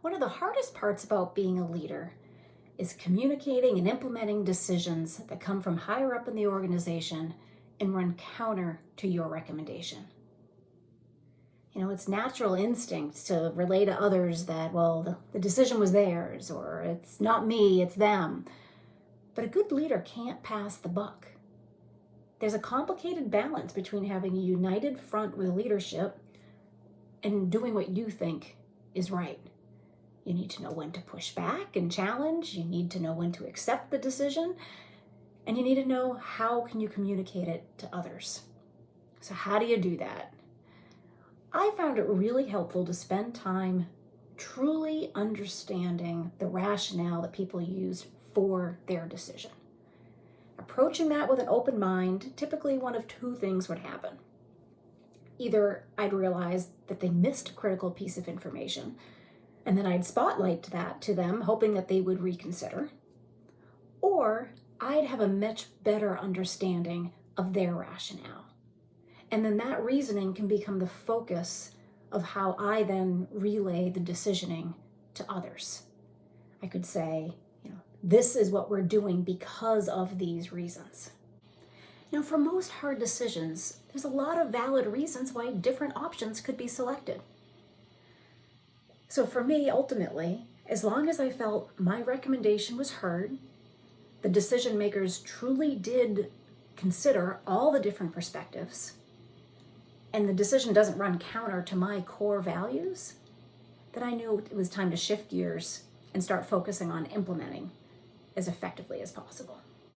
One of the hardest parts about being a leader is communicating and implementing decisions that come from higher up in the organization and run counter to your recommendation. It's natural instinct to relay to others that, well, the decision was theirs, or it's not me, it's them. But a good leader can't pass the buck. There's a complicated balance between having a united front with leadership and doing what you think is right. You need to know when to push back and challenge. You need to know when to accept the decision. And you need to know how can you communicate it to others. So how do you do that? I found it really helpful to spend time truly understanding the rationale that people use for their decision. Approaching that with an open mind, typically one of two things would happen. Either I'd realize that they missed a critical piece of information, and then I'd spotlight that to them, hoping that they would reconsider. Or I'd have a much better understanding of their rationale. And then that reasoning can become the focus of how I then relay the decisioning to others. I could say, this is what we're doing because of these reasons. Now, for most hard decisions, there's a lot of valid reasons why different options could be selected. So for me, ultimately, as long as I felt my recommendation was heard, the decision makers truly did consider all the different perspectives, and the decision doesn't run counter to my core values, then I knew it was time to shift gears and start focusing on implementing as effectively as possible.